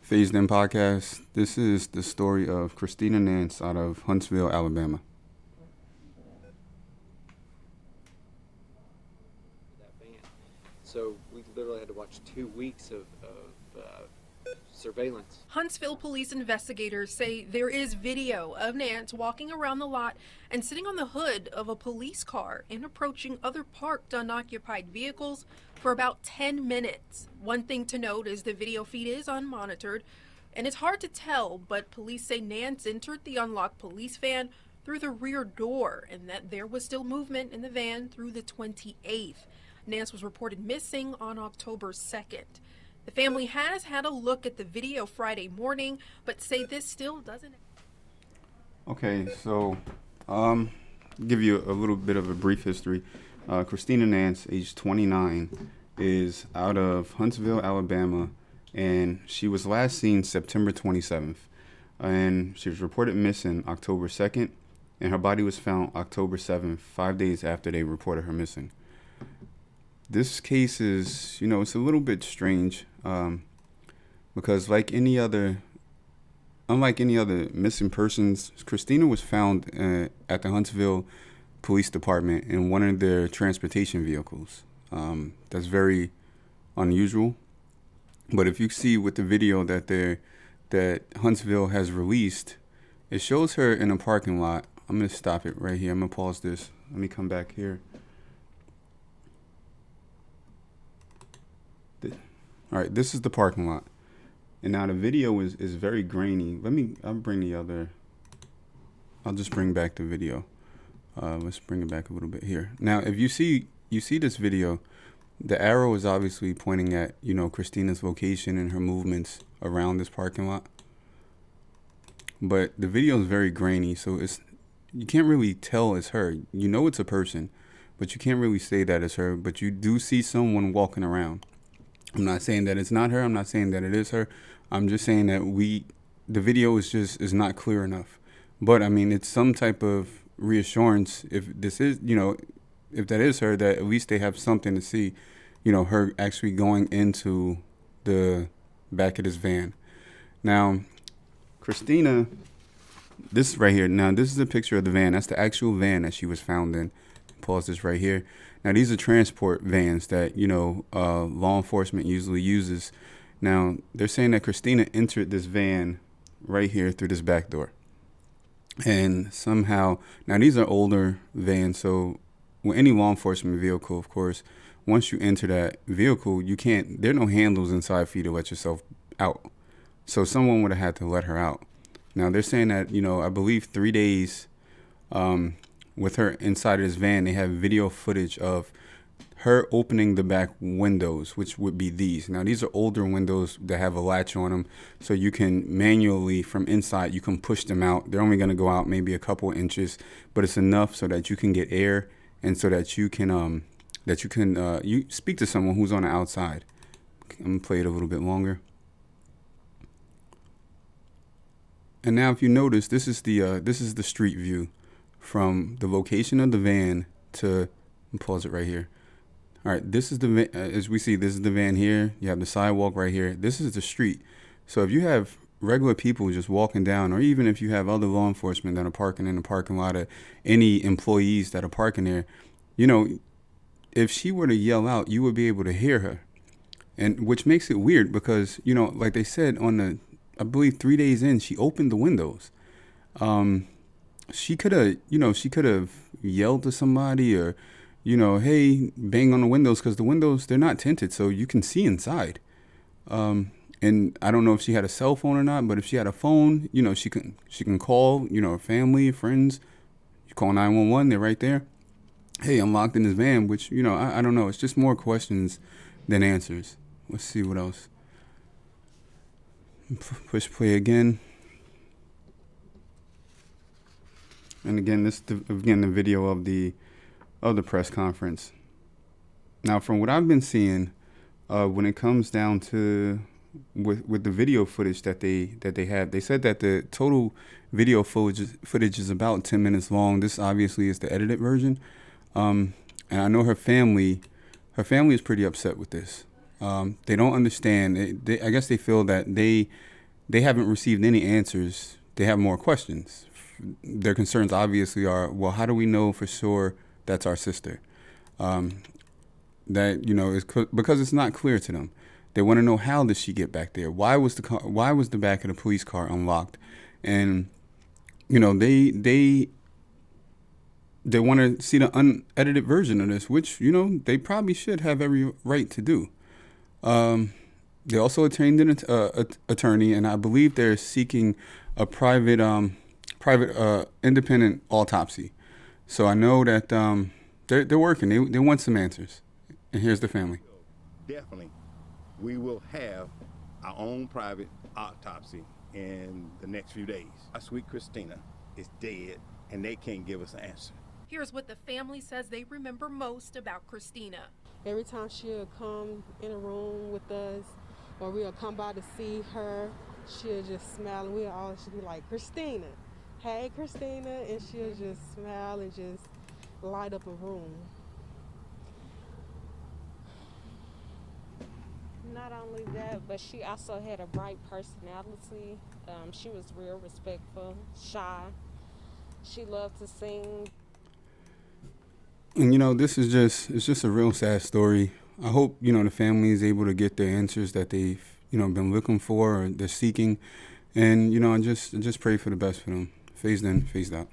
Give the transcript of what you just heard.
Phased In Podcast. This is the story of Christina Nance out of Huntsville, Alabama. That van. So we literally had to watch 2 weeks of surveillance. Huntsville Police investigators say there is video of Nance walking around the lot and sitting on the hood of a police car and approaching other parked unoccupied vehicles for about 10 minutes. One thing to note is the video feed is unmonitored, and it's hard to tell, but police say Nance entered the unlocked police van through the rear door and that there was still movement in the van through the 28th. Nance was reported missing on October 2nd. The family has had a look at the video Friday morning, but say this still doesn't. Okay, so give you a little bit of a brief history. Christina Nance, age 29, is out of Huntsville, Alabama, and she was last seen September 27th. And she was reported missing October 2nd, and her body was found October 7th, 5 days after they reported her missing. This case is, it's a little bit strange because unlike any other missing persons, Christina was found at the Huntsville Police Department in one of their transportation vehicles. That's very unusual. But if you see with the video that Huntsville has released, it shows her in a parking lot. I'm going to stop it right here. I'm going to pause this. Let me come back here. All right, this is the parking lot. And now the video is very grainy. I'll just bring back the video. Let's bring it back a little bit here. Now, if you see this video, the arrow is obviously pointing at, Christina's location and her movements around this parking lot. But the video is very grainy, so you can't really tell it's her. You know it's a person, but you can't really say that it's her. But you do see someone walking around. I'm not saying that it's not her. I'm not saying that it is her. I'm just saying that the video is not clear enough. But I mean, it's some type of reassurance if this is, if that is her, that at least they have something to see, her actually going into the back of this van. Now, Christina, this right here. Now, this is a picture of the van. That's the actual van that she was found in. Pause this right here. Now, these are transport vans that, law enforcement usually uses. Now, they're saying that Christina entered this van right here through this back door. And somehow, now these are older vans, so with any law enforcement vehicle, of course, once you enter that vehicle, there are no handles inside for you to let yourself out. So someone would have had to let her out. Now, they're saying that, I believe 3 days, with her inside of this van, they have video footage of her opening the back windows, which would be these. Now, these are older windows that have a latch on them, so you can manually, from inside, you can push them out. They're only going to go out maybe a couple inches, but it's enough so that you can get air and so that you can you speak to someone who's on the outside. I'm going to play it a little bit longer. And now, if you notice, this is the street view from the location of the van to, pause it right here. All right, this is the van, as we see, this is the van here. You have the sidewalk right here. This is the street. So if you have regular people just walking down, or even if you have other law enforcement that are parking in the parking lot, or any employees that are parking there, if she were to yell out, you would be able to hear her. And which makes it weird because, like they said I believe 3 days in, she opened the windows. She could have yelled to somebody or, hey, bang on the windows, because the windows, they're not tinted, so you can see inside. And I don't know if she had a cell phone or not, but if she had a phone, she can call, her family, friends. You call 911, they're right there. Hey, I'm locked in this van, which, I don't know. It's just more questions than answers. Let's see what else. Push play again. And again, the video of the press conference. Now, from what I've been seeing, when it comes down to with the video footage that they have, they said that the total video footage is about 10 minutes long. This obviously is the edited version. And I know her family is pretty upset with this. They don't understand. I guess they feel that they they haven't received any answers. They have more questions. Their concerns obviously are, well, how do we know for sure that's our sister? That, you know, is because it's not clear to them. They want to know, how did she get back there? Why was the back of the police car unlocked? And, you know, they want to see the unedited version of this, which, you know, they probably should have every right to do. They also obtained an attorney, and I believe they're seeking a private independent autopsy. So I know that they're working. They want some answers. And here's the family. Definitely, we will have our own private autopsy in the next few days. Our sweet Christina is dead, and they can't give us an answer. Here's what the family says they remember most about Christina. Every time she'll come in a room with us, or we'll come by to see her, she'll just smile, and we'll always be like, Christina, hey Christina, and she'll just smile and just light up a room. Not only that, but she also had a bright personality. She was real respectful, shy. She loved to sing. And, you know, it's just a real sad story. I hope, you know, the family is able to get the answers that they've, you know, been looking for or they're seeking. And, you know, I just pray for the best for them. Phased in, phased out.